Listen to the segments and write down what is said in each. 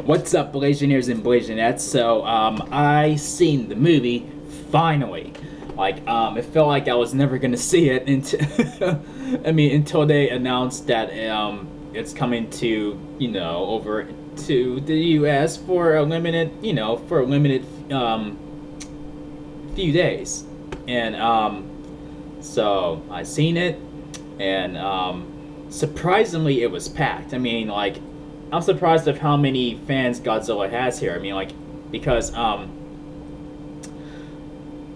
What's up, Blazionaires and Blazionettes? So, I seen the movie, finally. It felt like I was never gonna see it until, until they announced that, it's coming to, over to the US for a limited, few days. And, so I seen it, and, surprisingly, it was packed. I'm surprised of how many fans Godzilla has here. Because I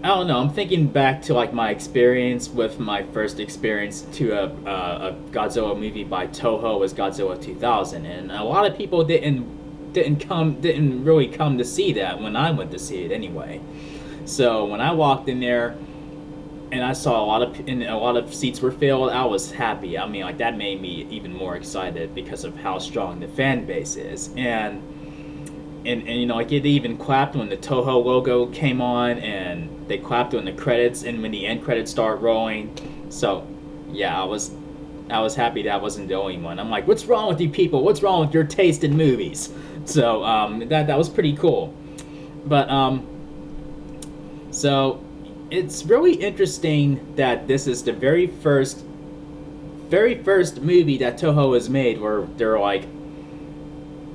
don't know. I'm thinking back to my experience with my first experience to a Godzilla movie by Toho was Godzilla 2000, and a lot of people didn't really come to see that when I went to see it anyway. So when I walked in there and I saw a lot of seats were filled, I was happy. That made me even more excited because of how strong the fan base is. And it even clapped when the Toho logo came on, and they clapped when the credits and when the end credits start rolling. So yeah, I was happy that I wasn't the only one. I'm like, what's wrong with you people? What's wrong with your taste in movies? So that was pretty cool. But so it's really interesting that this is the very first movie that Toho has made where they're like,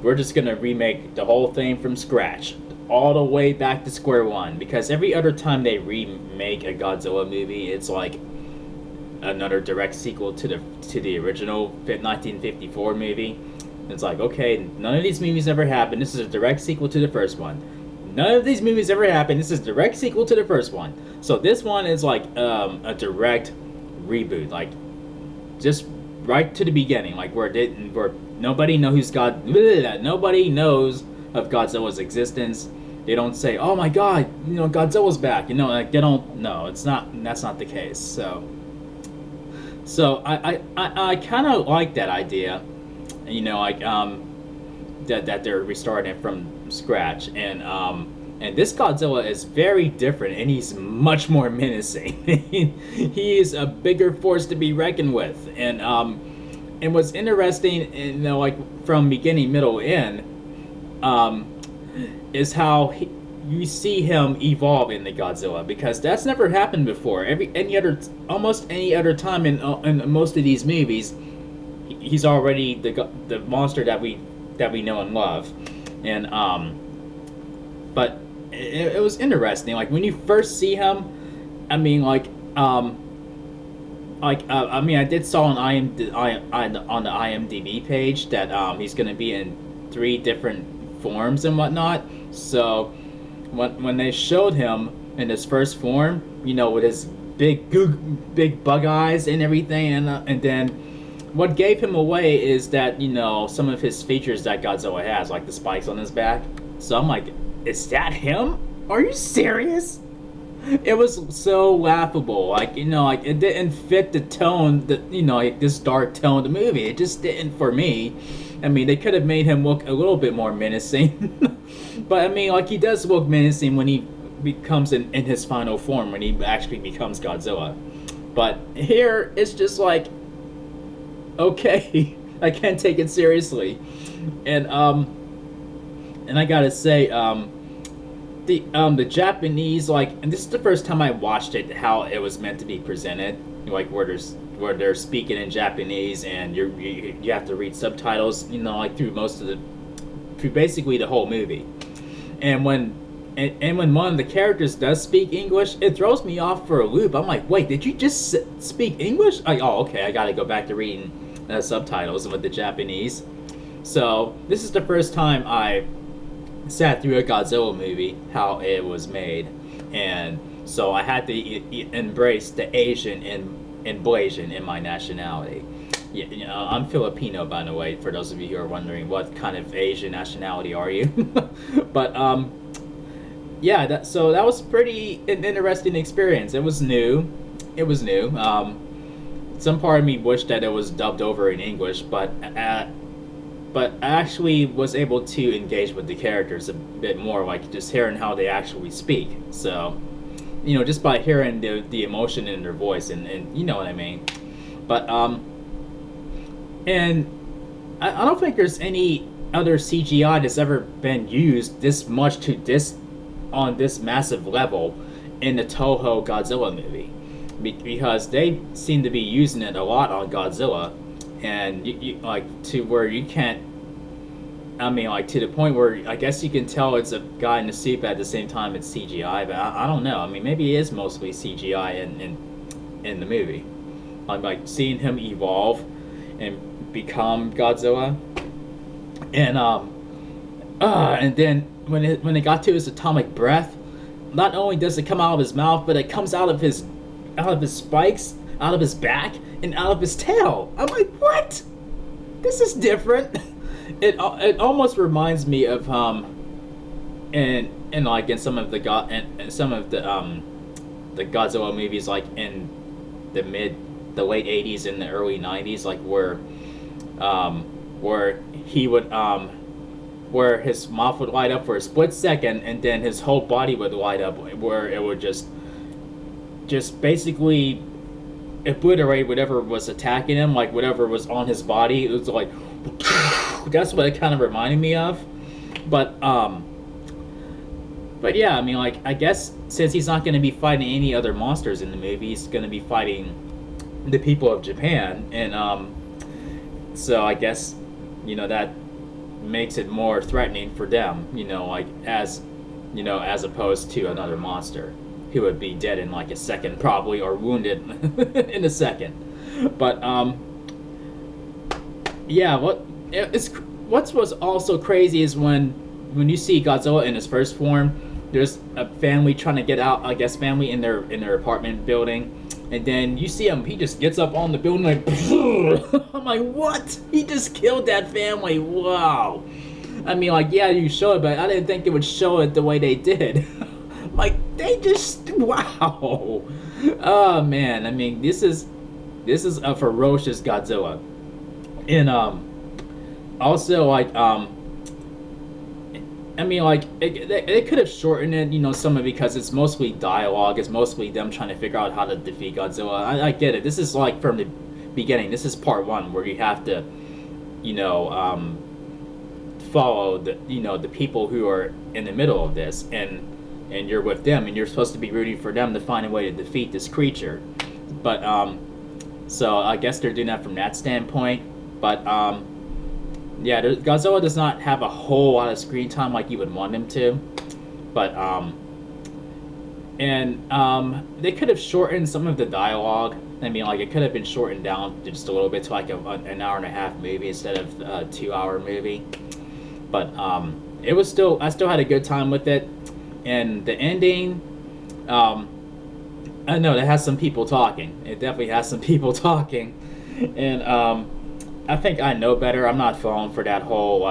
we're just gonna remake the whole thing from scratch, all the way back to square one. Because every other time they remake a Godzilla movie, it's like another direct sequel to the original 1954 movie. It's like, okay, none of these movies ever happened. This is a direct sequel to the first one. None of these movies ever happened. This is a direct sequel to the first one. So this one is like a direct reboot, just right to the beginning, where nobody knows nobody knows of Godzilla's existence. They don't say, "Oh my God, Godzilla's back." They don't. No, it's not. That's not the case. So I kind of like that idea. That they're restarting it from scratch, and this Godzilla is very different, and he's much more menacing. He is a bigger force to be reckoned with, and what's interesting, from beginning, middle, end, is how you see him evolve in the Godzilla, because that's never happened before. Almost any other time in most of these movies, he's already the monster that we know and love, and but it was interesting. When you first see him, I did saw on on the IMDb page that he's gonna be in 3 different forms and whatnot. So when they showed him in his first form, with his big bug eyes and everything, and then what gave him away is that, some of his features that Godzilla has, like the spikes on his back. So I'm like, is that him? Are you serious? It was so laughable. It didn't fit the tone, this dark tone of the movie. It just didn't for me. They could have made him look a little bit more menacing. But he does look menacing when he becomes in his final form, when he actually becomes Godzilla. But here, it's just like, okay, I can't take it seriously. And I gotta say, the Japanese, and this is the first time I watched it, how it was meant to be presented, where they're speaking in Japanese, and you have to read subtitles, through basically the whole movie. And when one of the characters does speak English, it throws me off for a loop. I'm like, wait, did you just speak English? Oh, okay, I gotta go back to reading subtitles with the Japanese. So this is the first time I sat through a Godzilla movie, how it was made, and so I had to embrace the Asian and Blasian in my nationality. Yeah, I'm Filipino, by the way, for those of you who are wondering what kind of Asian nationality are you. But yeah, so that was pretty an interesting experience. It was new. Some part of me wished that it was dubbed over in English, but I actually was able to engage with the characters a bit more, just hearing how they actually speak. So, just by hearing the emotion in their voice, and you know what I mean. But and I don't think there's any other CGI that's ever been used this much to this on this massive level in the Toho Godzilla movie, because they seem to be using it a lot on Godzilla, and you like to where you can't. I mean, like to the point where I guess you can tell it's a guy in a suit, but at the same time it's CGI. But I don't know. I mean, maybe it is mostly CGI in the movie. I'm like seeing him evolve and become Godzilla, and then when it got to his atomic breath, not only does it come out of his mouth, but it comes out of his spikes, out of his back, and out of his tail. I'm like, what? This is different. It almost reminds me of in like in some of the the Godzilla movies, like in the late 80s and the early 90s, like where he would where his mouth would light up for a split second, and then his whole body would light up, where it would just basically obliterate whatever was attacking him, like whatever was on his body. It was like that's what it kind of reminded me of. But yeah, I mean, like, I guess since he's not going to be fighting any other monsters in the movie, he's going to be fighting the people of Japan, and so I guess, you know, that makes it more threatening for them, you know, like as opposed to another monster who would be dead in like a second probably, or wounded in a second. But yeah, what was also crazy is when you see Godzilla in his first form, there's a family trying to get out, I guess family in their apartment building, and then you see him, he just gets up on the building like I'm like, what? He just killed that family. Wow. I mean, like, yeah, you show it, but I didn't think they would show it the way they did. Like, they just, wow. Oh man, I mean, this is a ferocious Godzilla. And also, like, I mean, like, it could have shortened it, you know, some of it, because it's mostly dialogue. It's mostly them trying to figure out how to defeat Godzilla. I get it. This is like from the beginning. This is part one, where you have to, you know, follow the people who are in the middle of this, and you're with them, and you're supposed to be rooting for them to find a way to defeat this creature. But so I guess they're doing that from that standpoint. But yeah, Godzilla does not have a whole lot of screen time like you would want him to, but they could have shortened some of the dialogue. I mean, like, it could have been shortened down just a little bit to like an hour and a half movie instead of a 2-hour movie. But it was still, I still had a good time with it, and the ending, I know that has some people talking. It definitely has some people talking, and I think I know better. I'm not falling for that whole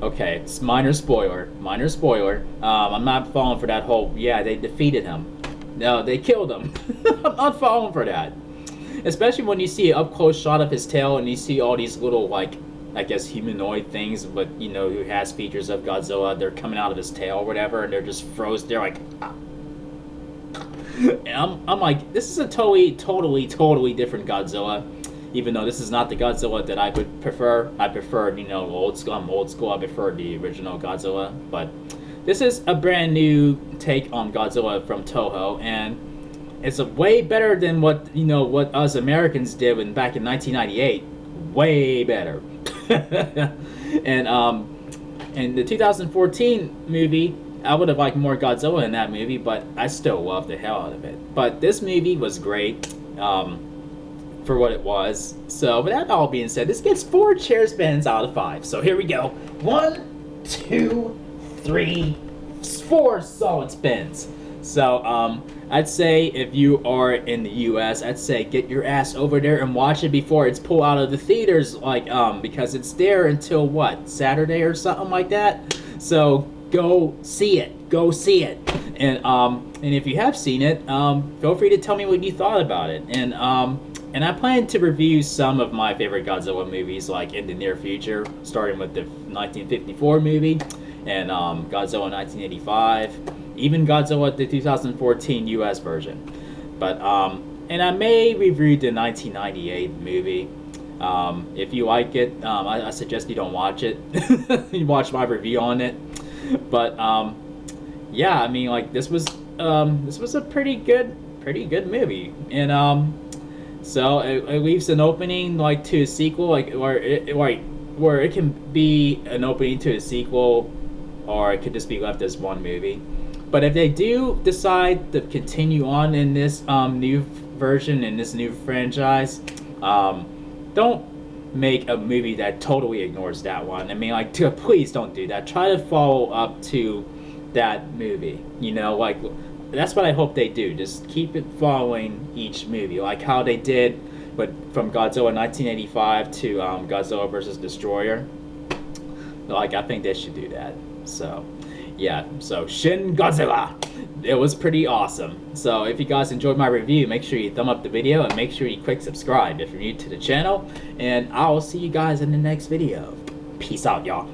okay, it's minor spoiler. I'm not falling for that whole, yeah, they defeated him. No, they killed him. I'm not falling for that. Especially when you see an up-close shot of his tail, and you see all these little, like, I guess humanoid things, but, you know, who has features of Godzilla. They're coming out of his tail or whatever, and they're just frozen. They're like, ah. And I'm like, this is a totally different Godzilla. Even though this is not the Godzilla that I would prefer. I prefer, you know, old school. I'm old school. I prefer the original Godzilla. But this is a brand new take on Godzilla from Toho, and it's a way better than what us Americans did back in 1998. Way better. And in the 2014 movie, I would have liked more Godzilla in that movie, but I still loved the hell out of it. But this movie was great for what it was. So, with that all being said, this gets 4 chair spins out of 5. So here we go. 1, 2, 3, 4 solid spins. So, I'd say if you are in the U.S., I'd say get your ass over there and watch it before it's pulled out of the theaters, like, because it's there until, what, Saturday or something like that? So, go see it. And if you have seen it, feel free to tell me what you thought about it. And I plan to review some of my favorite Godzilla movies, like, in the near future, starting with the 1954 movie, and Godzilla 1985, even Godzilla the 2014 US version. But and I may review the 1998 movie. If you like it, I suggest you don't watch it. You watch my review on it. But yeah, I mean, like this was a pretty good movie, and so it leaves an opening like to a sequel, like where it can be an opening to a sequel, or it could just be left as one movie. But if they do decide to continue on in this new version, in this new franchise, don't make a movie that totally ignores that one. I mean, like, please don't do that. Try to follow up to that movie. You know, like, that's what I hope they do. Just keep it following each movie, like how they did, but from Godzilla 1985 to Godzilla versus Destroyer. Like, I think they should do that. So, yeah. So, Shin Godzilla. It was pretty awesome. So, if you guys enjoyed my review, make sure you thumb up the video and make sure you click subscribe if you're new to the channel. And I will see you guys in the next video. Peace out, y'all.